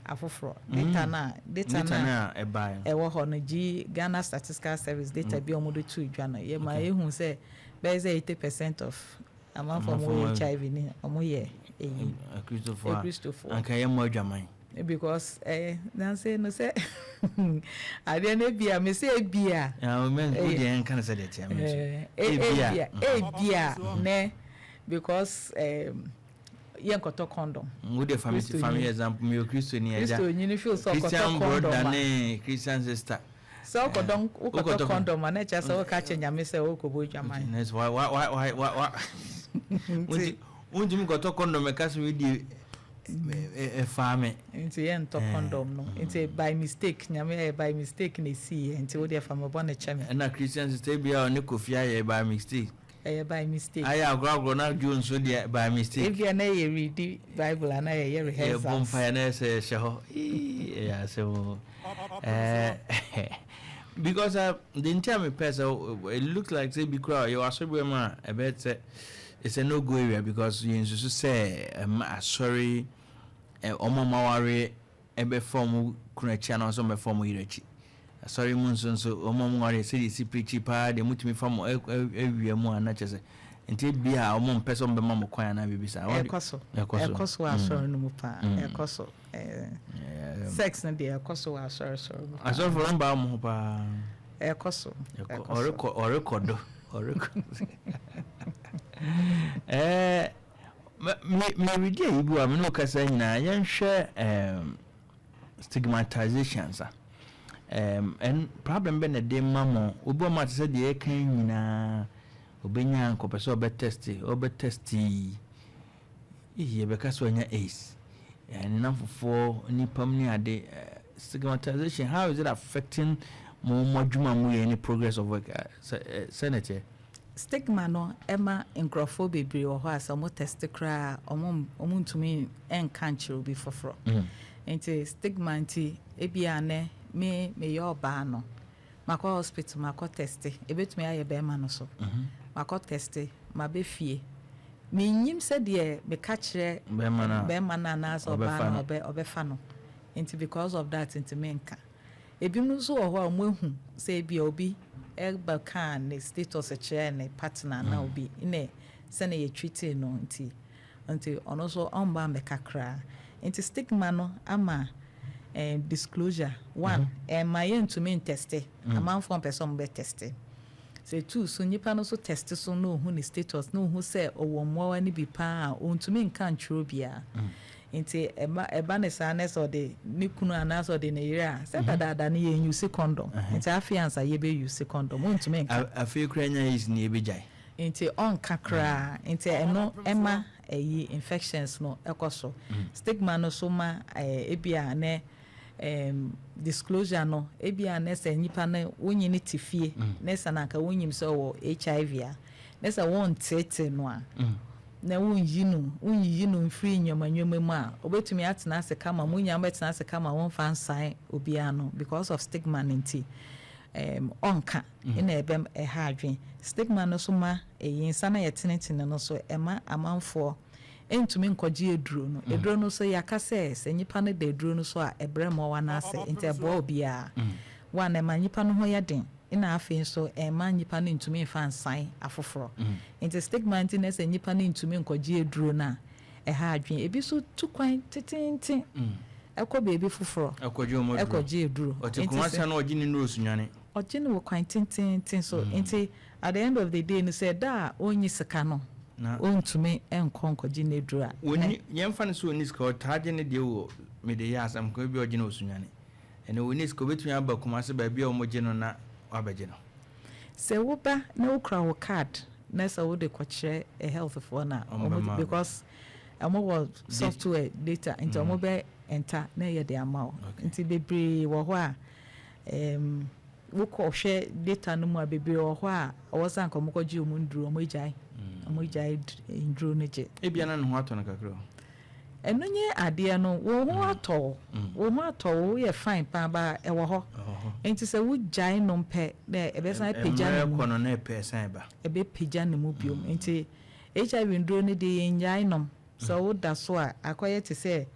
afoforo data na ewo ho no gi Ghana Statistical Service data bi omodo tu dwa no ye ma ehun se be say 80% of amount from HIV ni omo ye ekristofo anka ye mo adwaman because na say no say I dey bia me say bia men go dey kan say that bia ne because yen koto condom we dey family example me Christian ni eja Christian ni feel so koto condom na Christian sister so koto condom na cha say o ka chenya me say o ko bo jaman why unji koto condom me ka so we dey farming into yen to condom no into by mistake nyame by mistake na see into we dey farm born a cheme na Christian sister bia on kofia ye by mistake by mistake aya agro na John so dey by mistake if you na you read Bible and you rehearse bon fire na say sheho yeah so because the entire person it looks like say be crowd you are so be man I bet say it's a no go area because you just say sorry omo maware ebe form kunachi na so me form irachi sorry munso so omo maware say si preach pa de mutumi form ewiamu ana chese nti bia omo mpeso mbe mamo kwan na bibisa ekoso asori no mu pa ekoso sex na de ekoso asori asori for mba mo pa ekoso orekodo me read ibu am no kasa nyina yen hwe stigmatizations and problem be na de mamo obi o ma te se de kan nyina obenya nkopese obetest iye be kasa nya ace and namfofo nipam ni ade stigmatization how is it affecting mo modwuma mu any progress of work senator stigma no ema nkrofo bebre wo ho asa mo test kra omuntumi enkanchiro bi foforo enti stigma nti ebia ne me yo ba no mako hospital mako test ebetumi aye be ma no so mako test ma be fie me nyim se de me ka kire be ma na so ba no obefa no Into because of that into menka ebi no so ho mo hu say bia obi eba kan ne status a chair ne partner na obi ine se na ye treat no nti ono so on ba me kakra nti stigma no ama disclosure one my to me test amount for person be test say two so nipa no so test so no hu ni status no hu say owo mo ani bi pa on to me nkan tro bia nti eba ne sa ne so de ni kunu ana so de ne yira say dada ne ye use condom nti afiansa ye be use condom on to me nkan afi kranya is ni ebijai nti on kakra nti eno ema infections no ekoso stigma no so ma ebia ne disclosure no ebia na se nipa na wonyi ne tifie na se na ka wonyim so wo HIV a na se won tete no a na wonyi no free nyomanwoma mu a obetumi atena se kama munya betena se kama won fan sign obia no because of stigma nti onka ina ebem ha adwen stigma no so ma yinsa na yetenetene no so ema amanfo entumi nkɔgye eduro no so yakase se nyipa no de eduro no so a ebre mo wa na ase ente bo bia wa na ma nyipa no ho yɛden ina afi so ema nyipa no ntumi fa nsan afoforo ente stigma nti na se nyipa no ntumi nkɔgye eduro na ha adwen ebi so tukwan titenti ekɔ beebi foforo ekɔgye eduro otikumasa na ɔgye ni nurse nwane ɔgye no kwan tintenti so ente at the end of the day no say da onyi sika no ontumi enkonkɔgye ne dura woni yemfa no so niska otaje ne de wo me de ya asam ko bi ogye no osunyane ene woni niska obetumi aba kuma se ba bia omogye no na wabagye no se wo ba na wo kra wo card na se wo de kɔkyerɛ a health for na because amo software data into omo be enter na ye de amaw nti bebre wo ho a wo ko hwɛ data no mu a bebre wo ho a wo san ko mo kɔgye omo nduru omo ejai amojai indro neje ebia na no ato na kakro eno nye ade no wo ho ato wo ye fine pa ba e wo ho enti se wo jai no mpe na e be san pagya no kono na e pe san ba e be pagya no mu biom enti HIV indro ne de njai no so wo da so a akoye te se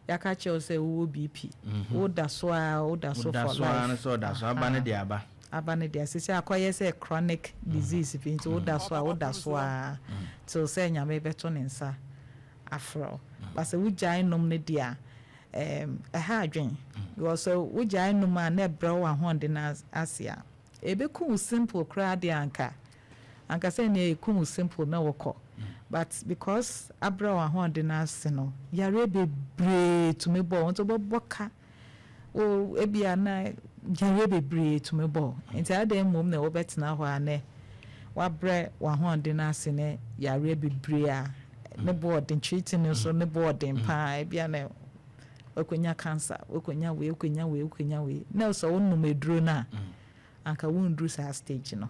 yaka che o se wo BP wo da so for life so da so aba ne de aba abane dia sisi akoye say chronic disease pinti woda so till say nyame beto ne nsa afro but say wugyan nom ne dia ha adwen because wugyan nom a na ebrew ahonde na asia ebeku simple kra dia anka say na eku simple na woko but because abrew ahonde na ase no yare bebre to me bo wonto boka o ebia na yare bebre to me bo enti ade mom na wo betena ho ane wa bre wa ho de na ase ne yare bebre a ne board treating so ne board pa ebia na okonya cancer okonya we na so wonu meduro na anka wondru sa stage no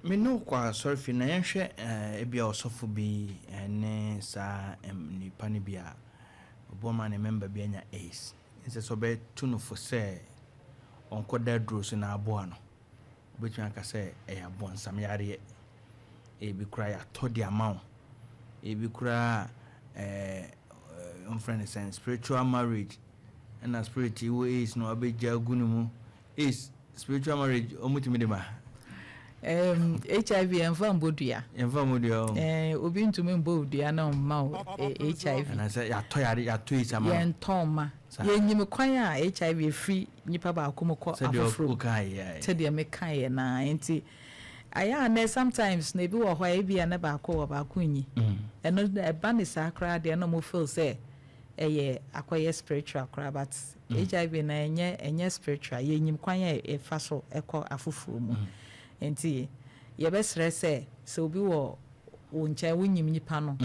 me no kwa sorry na yenhwe ebia osofo bi ne sa ni pani bia oboma ne member bi anya ace nse so be tunu for say onko da duro so na abo ano obetumi aka say e abo nsam yare e bi kura ya to the amount e bi kura on friend sense spiritual marriage and a spiritual is no abeja gunumu is spiritual marriage omutimi de ma HIV enfa mbodua obi ntumi mbodua na mma HIV and I say ya to is ama yen toma yenyim kwan a HIV free nipa ba akomko afofro tede me kan na enti aya na sometimes na bi wo ho e bia na ba ko nyi eno e ba ne sakra de no mo feel say eye akoye spiritual kra but HIV na enye spiritual yenyim kwan a e fa so ekọ afofro mu enti ye be stress so obi wo ncha wonyim nipa no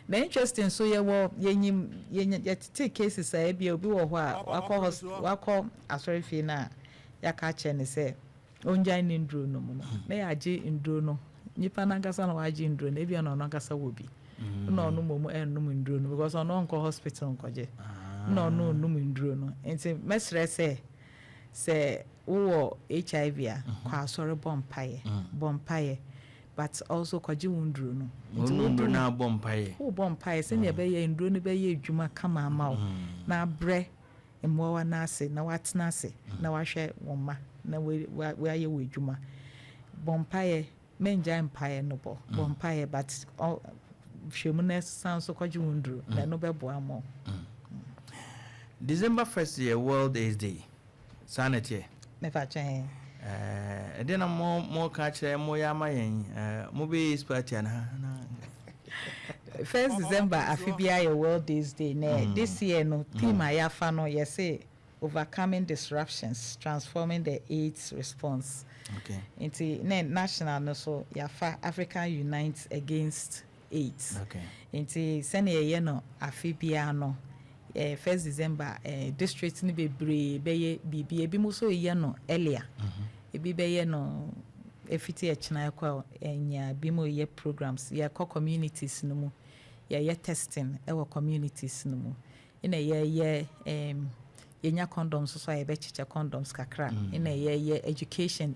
na interesting so ye wo yenyim ye take cases a bia obi wo ho a wakọ asori fi na yaka che ne se onjan ni ndro no mu na ya age ndro no nipa na ngasa na waje ndro na bia no ngasa wo bi no no momu enum ndro no because no nko hospital nkoje no ndro no enti me stress se wo HIV a kwa asori bompaye but also kwaji wundru no wundru na bompaye se ne be ye ndru ne be ye adwuma kama amawo na bre mmoa na ase na watena ase na wahwɛ wɔn ma na wɔayɛ wɔ adwuma bɔmpaeɛ menja empire no bɔmpaeɛ but hwɛmu no san so kɔgye wo nduru na no bɛboa mo December 1st year World AIDS Day sanity never change then more catch more yama mo be party na 1st December afibia your World AIDS Day this year no theme ayafa no say overcoming disruptions transforming the AIDS response. Okay. Into national no so yafa Africa unites against AIDS. Okay. Into sene ye no afibia no 1st December district ni bebre beye bibi ebi mo so ye no earlier. Ebi beye no efiti echina kwa enya bi mo ye programs ye communities no mu ye testing ewo communities no mu ina ye yenya condoms so ye be chiche condoms kakra ina ye education